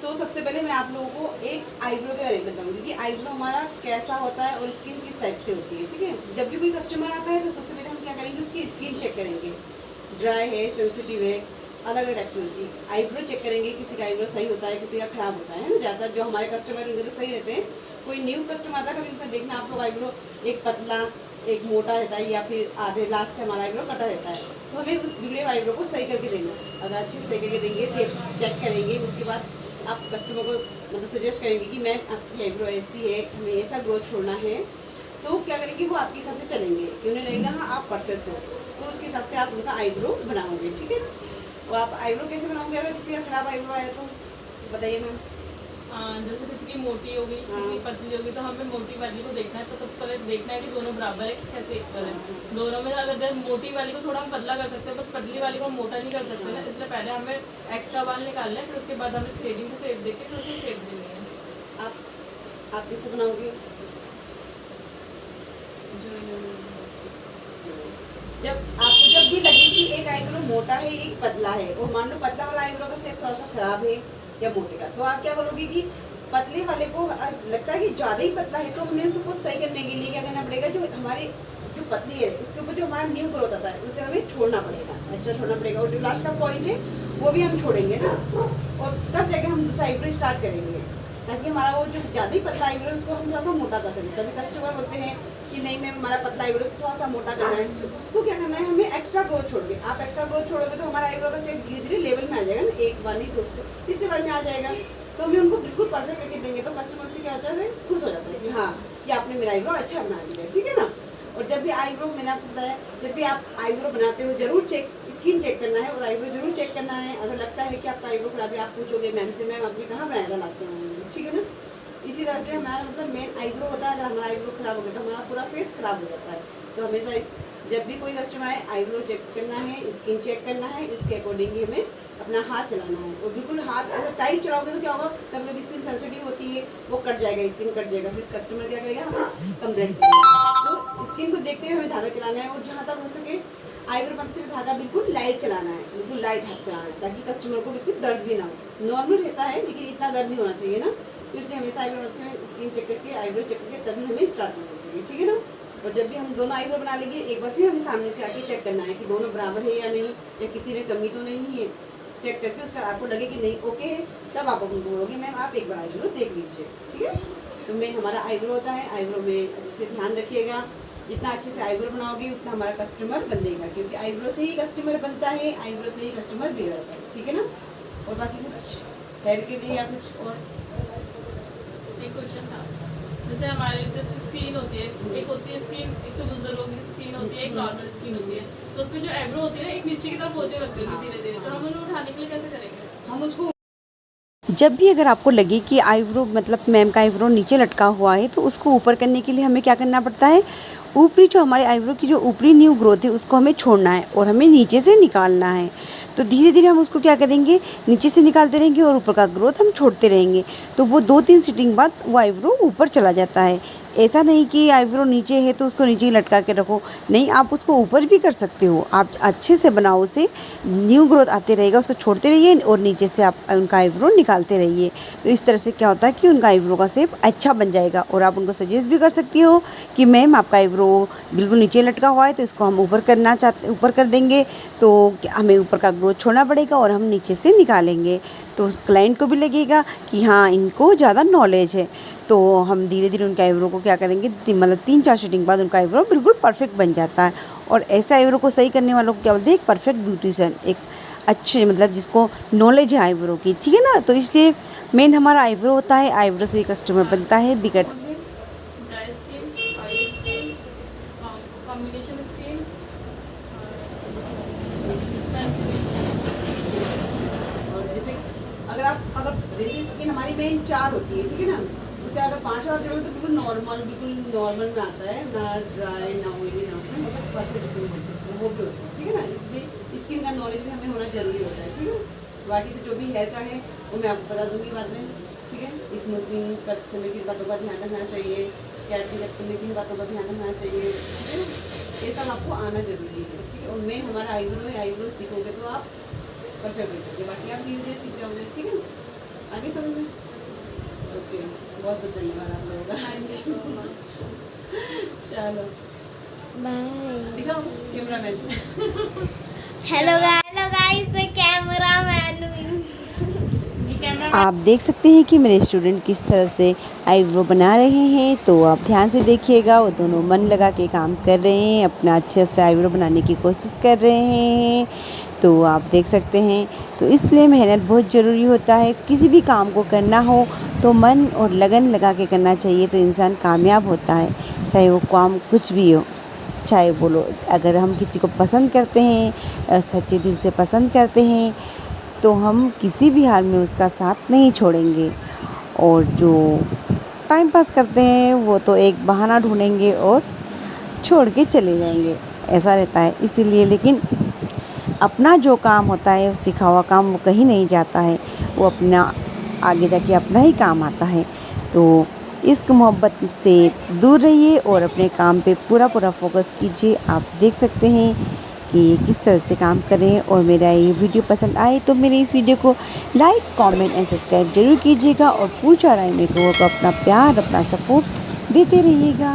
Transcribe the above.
तो सबसे पहले मैं आप लोगों को एक आईब्रो के बारे में बताऊंगी कि आईब्रो हमारा कैसा होता है और स्किन किस टाइप से होती है। ठीक है, जब भी कोई कस्टमर आता है तो सबसे पहले हम क्या करेंगे, उसकी स्किन चेक करेंगे, ड्राई है, सेंसिटिव है, अलग अलग टाइप की होती है। आईब्रो चेक करेंगे, किसी का आईब्रो सही होता है, किसी का खराब होता है ना। ज़्यादातर जो हमारे कस्टमर होंगे तो सही रहते हैं। कोई न्यू कस्टमर आता है, कभी उनसे देखना आप लोग आईब्रो एक पतला एक मोटा रहता है या फिर आधे लास्ट से हमारा आईब्रो कटा रहता है, तो हमें उस बिगड़े आईब्रो को सही करके देना। अगर अच्छे से सही करके देंगे, सेप चेक करेंगे, उसके बाद आप कस्टमर को मतलब सजेस्ट करेंगे कि मैम आपकी आईब्रो ऐसी है, हमें ऐसा ग्रोथ छोड़ना है, तो क्या करेंगे वो आपके हिसाब से चलेंगे कि उन्हें लगेगा हाँ आप परफेक्ट हो, तो उसके हिसाब से आप उनका आईब्रो बनाओगे। ठीक है, और आप आईब्रो कैसे बनाओगे? अगर किसी का खराब आईब्रो आया तो बताइए मैम। जैसे किसी की मोटी होगी, किसी की पतली होगी, तो हमें मोटी वाली को देखना है। तो सबसे पहले देखना है कि दोनों बराबर है कि कैसे इक्वल है। दोनों में अगर मोटी वाली को थोड़ा हम पतला कर सकते हैं, पर पतली वाली को हम मोटा नहीं कर सकते ना, इसलिए पहले हमें एक्स्ट्रा बाल निकालना है, फिर उसके बाद हमें थ्रेडिंग की शेप देके फिर उसे शेप देनी है। आप कैसे बनाओगे? जब भी लगे कि एक आईब्रो मोटा है एक पतला है, और मान लो पतला वाला आईब्रो का शेप थोड़ा सा खराब है या मोटे का, तो आप क्या करोगे कि पतले वाले को लगता है कि ज़्यादा ही पतला है, तो हमें उसको सही करने के लिए क्या करना पड़ेगा, जो हमारी जो पतली है उसके ऊपर जो हमारा न्यू ग्रोथ आता है उसे हमें छोड़ना पड़ेगा, अच्छा छोड़ना पड़ेगा। और जो लास्ट का पॉइंट है वो भी हम छोड़ेंगे ना, और तब जाके हम दूसरा आईब्रो स्टार्ट करेंगे, ताकि हमारा वो जो ज़्यादा ही पतला आईब्रो है उसको हम थोड़ा सा मोटा कर सकें। कभी कस्टमर होते हैं कि नहीं मैम हमारा पतला आईब्रो उसको थोड़ा सा मोटा करना है, तो उसको क्या करना है, हमें एक्स्ट्रा ग्रोथ छोड़ोगे। आप एक्स्ट्रा ग्रोथ छोड़ोगे तो हमारा आईब्रो का शेप धीरे धीरे लेवल में आ जाएगा ना, एक बार नहीं दूसरे तीसरे बार में आ जाएगा, तो हमें उनको बिल्कुल परफेक्ट करके देंगे, तो कस्टमर से क्या होता है, खुश हो जाता है कि हाँ कि आपने मेरा आईब्रो अच्छा बना दिया। ठीक है ना। और जब भी आईब्रो, मैंने आपको बताया, जब भी आप आईब्रो बनाते हो जरूर स्किन चेक करना है और आईब्रो जरूर चेक करना है। अगर लगता है कि आपका आईब्रो खराब है, आप पूछोगे मैम से, मैम आपने कहाँ बनाया था लास्ट टाइम? ठीक है ना। इसी तरह से हमारा मतलब मेन आईब्रो होता है। अगर हमारा आईब्रो खराब हो गया तो हमारा पूरा फेस खराब हो जाता है। तो हमेशा जब भी कोई कस्टमर आए, आईब्रो चेक करना है, स्किन चेक करना है, उसके अकॉर्डिंग ही हमें अपना हाथ चलाना है। और बिल्कुल हाथ अगर टाइट चलाओगे तो क्या होगा, कभी कभी स्किन सेंसिटिव होती है, वो कट जाएगा, स्किन कट जाएगा, फिर कस्टमर क्या करेगा, कंप्लेंट करेगा। तो स्किन को देखते हुए हमें धागा चलाना है, और जहाँ तक हो सके आईब्रो बंद से भी धागा बिल्कुल लाइट चलाना है, बिल्कुल लाइट हाथ चलाना है, ताकि कस्टमर को बिल्कुल दर्द भी ना हो। नॉर्मल रहता है लेकिन इतना दर्द नहीं होना चाहिए ना, तो इसलिए हमेशा आईब्रो बंद से स्किन चेक करके आईब्रो चेक करके तभी हमें स्टार्ट करना चाहिए। ठीक है ना। और जब भी हम दोनों आईब्रो बना लेंगे, एक बार फिर हमें सामने से आके चेक करना है कि दोनों बराबर है या नहीं, या किसी में कमी तो नहीं है। चेक करके उसका आपको लगे कि नहीं ओके है, तब आप उनको बोलोगे मैम आप एक बार आईब्रो देख लीजिए। ठीक है। तो मेन हमारा आईब्रो होता है। आईब्रो में अच्छे से ध्यान रखिएगा, जितना अच्छे से आईब्रो बनाओगे उतना हमारा कस्टमर बनेगा, क्योंकि आईब्रो से ही कस्टमर बनता है, आईब्रो से ही कस्टमर बिगड़ता है। ठीक है ना। और बाकी कुछ हेयर के लिए या कुछ और? एक क्वेश्चन था, जैसे हमारे जैसे स्किन होती है, एक होती है स्किन, एक तो बुजुर्गों की स्किन होती है, एक नॉर्मल स्किन होती है, तो उसमें जो आईब्रो होती है ना एक नीचे की तरफ होने लगती है धीरे धीरे, तो हम उन्हें उठाने के लिए कैसे करेंगे? हम उसको जब भी अगर आपको लगे कि आईब्रो मतलब मैम का आईब्रो नीचे लटका हुआ है, तो उसको ऊपर करने के लिए हमें क्या करना पड़ता है, ऊपरी जो हमारे आईब्रो की जो ऊपरी न्यू ग्रोथ है उसको हमें छोड़ना है और हमें नीचे से निकालना है। तो धीरे धीरे हम उसको क्या करेंगे, नीचे से निकालते रहेंगे और ऊपर का ग्रोथ हम छोड़ते रहेंगे, तो वो 2-3 सीटिंग बाद वो आईब्रो ऊपर चला जाता है। ऐसा नहीं कि आईब्रो नीचे है तो उसको नीचे ही लटका के रखो, नहीं, आप उसको ऊपर भी कर सकते हो। आप अच्छे से बनाओ, उसे न्यू ग्रोथ आते रहेगा, उसको छोड़ते रहिए और नीचे से आप उनका आईब्रो निकालते रहिए। तो इस तरह से क्या होता है कि उनका आईब्रो का शेप अच्छा बन जाएगा। और आप उनको सजेस्ट भी कर सकती हो कि मैम आपका आईब्रो बिल्कुल नीचे लटका हुआ है, तो इसको हम ऊपर कर देंगे, तो हमें ऊपर का ग्रोथ छोड़ना पड़ेगा और हम नीचे से निकालेंगे। तो क्लाइंट को भी लगेगा कि हाँ इनको ज़्यादा नॉलेज है। तो हम धीरे धीरे उनके आईब्रो को क्या करेंगे, मतलब 3-4 सीटिंग बाद उनका आईब्रो बिल्कुल परफेक्ट बन जाता है। और ऐसे आईब्रो को सही करने वालों को क्या बोलते हैं, एक परफेक्ट ब्यूटिशियन, एक अच्छे मतलब जिसको नॉलेज है आईब्रो की। ठीक है ना। तो इसलिए मेन हमारा आईब्रो होता है, आईब्रो से ही कस्टमर बनता है। Dry skin, oily skin, combination skin, और जैसे अगर जैसे स्किन हमारी मेन 4 होती है, ठीक है ना, उससे अगर 5 बार करोगे तो बिल्कुल नॉर्मल में आता है, ना ड्राई ना ऑयली ना उसमें, मतलब परफेक्ट स्किन होती है उसमें, वो भी होता है। ठीक है ना। इसलिए स्किन का नॉलेज भी हमें होना जरूरी होता है। ठीक है। बाकी तो जो भी हेयर का है वो मैं आपको बता दूंगी बाद में। ठीक है। स्मूथनिंग करते समय किन बातों का ध्यान रखना चाहिए, कैरेटिन करते समय किन बातों का ध्यान रखना चाहिए। ठीक है ना। ये सब आपको आना जरूरी है। ठीक है। और मेन हमारा आईब्रो है, आईब्रो सीखोगे तो आप परफेक्ट हो जाओगे, बाकी आप धीरे धीरे सीख जाओगे। ठीक है। आगे समझ में बहुत बहुत धन्यवाद आप लोगों का। Thank you so much. चलो बाय। दिखाओ कैमरा मैन। हेलो गाइस, मैं कैमरा मैन हूँ। आप देख सकते हैं कि मेरे स्टूडेंट किस तरह से आईब्रो बना रहे हैं, तो आप ध्यान से देखिएगा। वो दोनों मन लगा के काम कर रहे हैं, अपना अच्छे से आईब्रो बनाने की कोशिश कर रहे हैं। तो आप देख सकते हैं, तो इसलिए मेहनत बहुत ज़रूरी होता है। किसी भी काम को करना हो तो मन और लगन लगा के करना चाहिए, तो इंसान कामयाब होता है, चाहे वो काम कुछ भी हो। चाहे बोलो, अगर हम किसी को पसंद करते हैं और सच्चे दिल से पसंद करते हैं तो हम किसी भी हाल में उसका साथ नहीं छोड़ेंगे। और जो टाइम पास करते हैं वो तो एक बहाना ढूंढेंगे और छोड़ के चले जाएंगे, ऐसा रहता है। इसीलिए लेकिन अपना जो काम होता है, सीखा हुआ काम, वो कहीं नहीं जाता है, वो अपना आगे जाके अपना ही काम आता है। तो इश्क मोहब्बत से दूर रहिए और अपने काम पे पूरा फोकस कीजिए। आप देख सकते हैं कि ये किस तरह से काम कर रहे हैं। और मेरा ये वीडियो पसंद आए तो मेरे इस वीडियो को लाइक, कमेंट एंड सब्सक्राइब जरूर कीजिएगा। और पूजा राय मेकओवर को अपना प्यार, अपना सपोर्ट देते रहिएगा।